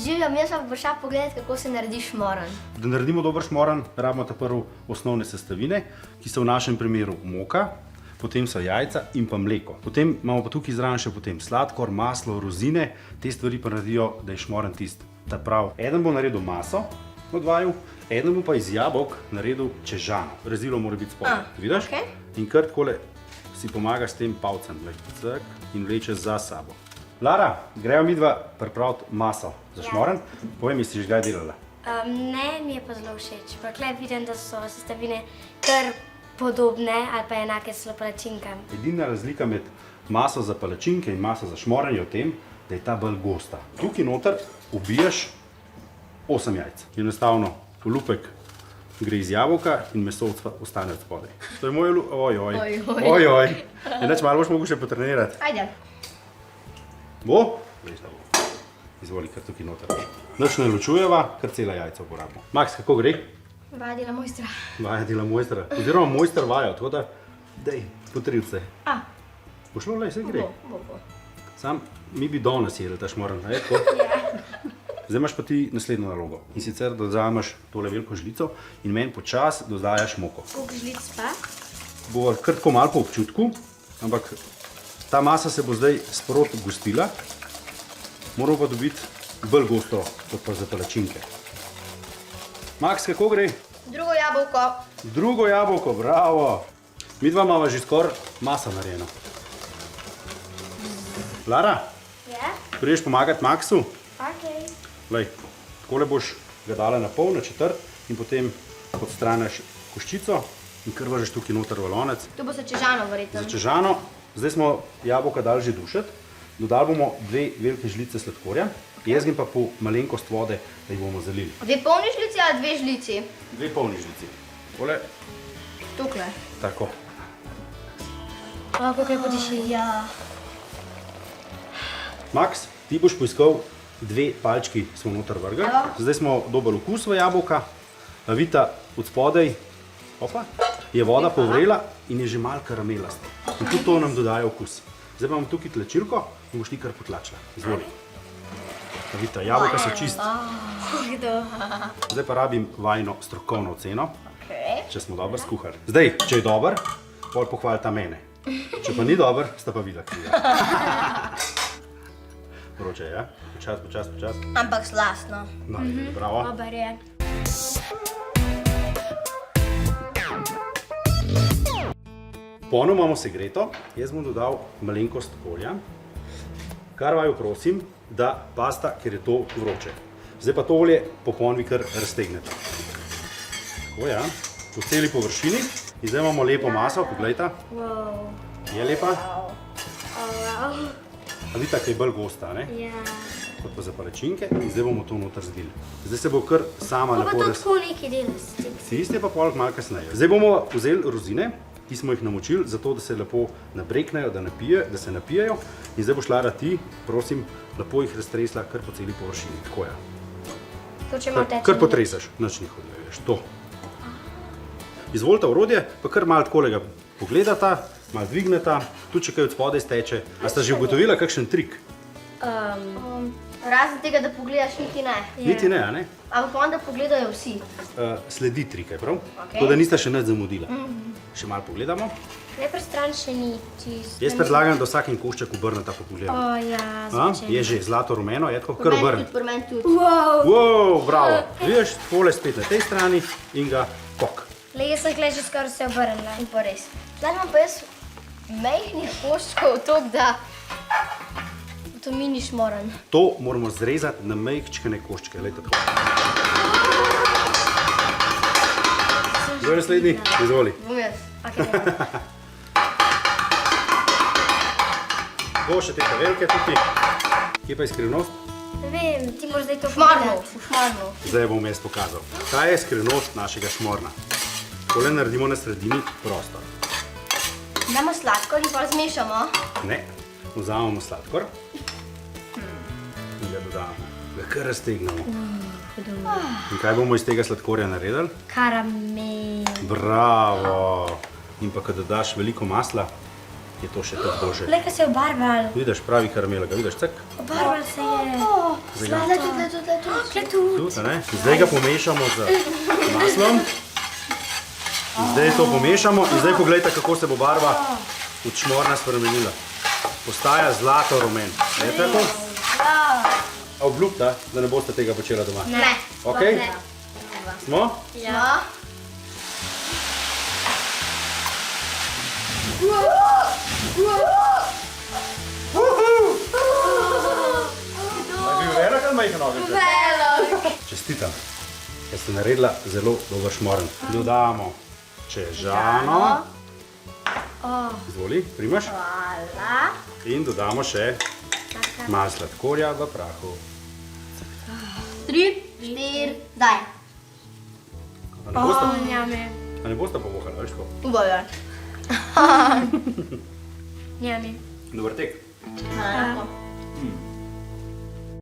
Živjo, jaz pa bo šla pogledat, kako se naredi šmoren. Da naredimo dober šmoren, rabimo ta prvo osnovne sestavine, ki so v našem primeru moka, potem so jajca in pa mleko. Potem imamo pa tukaj zraven še potem sladkor, maslo, rozine, te stvari pa naredijo, da je šmoren tisti ta prav. Eden bo naredil maso od vaju, eden bo pa iz jabolk naredil čežano. Rezilo mora biti spodaj, vidiš? In kar takole si pomagaš s tem palcem, in vlečeš za sabo. Lara, greva midva pripraviti maso za šmoren. Povej mi, si že kdaj delala? Ne, mi je pa zelo všeč. Pa tukaj vidim, da so sestavine kar podobne ali pa enake s palačinkami. Edina razlika med maso za palačinke in maso za šmoren je v tem, da je ta bolj gosta. Tukaj noter ubiješ 8 jajc. Enostavno olupek gre iz jabolka in meso ostane od spodaj. To je moj ojoj. Enač malo boš mogel še potrenirati. Ajde. Bo? Veš, da bo. Izvoli, kar tukaj noter. Nič ne ločujeva, kar cela jajca uporabimo. Max, kako gre? Vaja dela mojstra. Vaja dela mojstra. Oziroma mojster vaja, tako da, dej, potrij vse. Bo šlo, lej, vse gre. Bo. Sam, mi bi danes jedli ta šmoren, ne? Zdaj imaš pa ti naslednjo nalogo. In sicer dodaješ tole veliko žlico in meni počas dodajaš moko. Koliko žlic pa? Bo kar tako malo po občutku, ampak ta masa se bo zdaj sprot gostila. Moramo pa dobiti bolj gosto, kot pa za palačinke. Max, kako gre? Drugo jabolko. Drugo jabolko, bravo. Midva imava že skoraj masa narejena. Lara? Ja? Prideš pomagati Maxu? Okej. Lej, takole boš ga dala na pol, na četrt in potem odstraniš koščico in kar vržeš tukaj noter v lonec. To bo za čežano verjetno. Za čežano. Zdaj smo jabolka dali že dušiti. Dodali bomo 2 velike žlice sladkorja. Jaz grem pa po malenkost vode, da jih bomo zalili. 2 polni žlici ali 2 žlici? 2 polni žlici. Tole. Tukle. Tako. Kako je podiši, ja. Max, ti boš poiskal 2 palčki, smo noter vrgli. Zdaj smo dobili okus v jabolka. Vidite, od spodaj je voda povrela in je že malo karamelasta. In tudi to nam dodaja okus. Zdaj pa imamo tukaj tlačilko in boš ti kar potlačila. Izvoli. Vidite, jabolka so čist. Zdaj pa rabim vajino strokovno oceno, če smo dobro skuhali. Zdaj, če je dober, pol pohvalita mene. Če pa ni dober, sta pa videla kriva. Vroče je, ja? Počas. Ampak slastno. No, bravo. Dober je. Pono imamo segreto, jaz bom dodal malenkost olja. Kar vaju prosim, da pasta, ker je to vroče. Zdaj pa to olje po ponvi kar raztegnete. Tako, ja. Po celi površini. In zdaj imamo lepo maso, poglejte. Je lepa? A vidite, kaj je bolj gosta, ne? Ja. Kot pa za palačinke. In zdaj bomo to noter zlili. Zdaj se bo kar sama lepo Pa to tako neki del. Tisti je pa polk malo kasneje. Zdaj bomo vzeli rozine, ki smo jih namočili, zato da se lepo nabreknejo, da se napijejo. In zdaj boš, Lara, ti, prosim, lepo jih raztresla kar po celi površini. Tako je. To, če malo teče. Kar potresaš, nič ni hodilo, veš, to. Izvolite orodje, pa kar malo takole ga pogledata, malo dvigneta, tudi če kaj od spodaj steče. A sta že ugotovila kakšen trik? Razen tega, da pogledaš, niti ne. Niti ne, a ne? Ampak pa onda pogledajo vsi. Sledi trike, prav? Tako da nista še nič zamudila. Še malo pogledamo. Najprej stran še ni čisto. Jaz predlagam, da vsakim košček obrneta pa pogledamo. Ja, začenjamo. Je že zlato rumeno, je tako, kar obrni. Pri meni tudi. Wow, bravo. Vidiš, tole spet na tej strani in ga kok. Le, jaz sem tukaj že skoraj se obrnila. In pa res. Zdaj imam pa jaz majhnih koščkov toliko, da bo to mini šmoren. To moramo zrezati na majhčkane koščke. Lejte tako. Kdo je naslednji? Izvoli. Bom jaz. Bo še te velike tukaj. Kje pa je skrivnost? Ne vem, ti moraš zdaj to pogledati. V šmornu. Zdaj bom jaz pokazal. Kaj je skrivnost našega šmorna? Tole naredimo na sredini prostor. Damo sladkor in pa zmešamo. Ne, vzamemo sladkor in ga dodamo. Ga kar raztegnemo. In kaj bomo iz tega sladkorja naredili? Karamel. Bravo! In pa, ko dodaš veliko masla, je to še tako boljše. Leka se je obarval. Vidiš, pravi karamel, ga vidiš, cak. Obarval se je. Kletu. Tudi, ne? Zdaj ga pomešamo z maslom. Zdaj to pomešamo in zdaj pogledajte, kako se bo barva od šmorna spremenila. Postaja zlato rumen. Je tako? Obljubite, da ne boste tega počela doma. Ne. Ok? Smo? Ja. Je bil velik ali majhen ogenjček? Čestitam, ker ste naredila zelo dober šmoren. Dodamo čežano. Izvoli, primaš. Hvala. In dodamo še malo sladkorja v prahu. 3, 4, daj. A ne boste povohali, veš ko? Bojo. Njami. Dober tek. Hvala.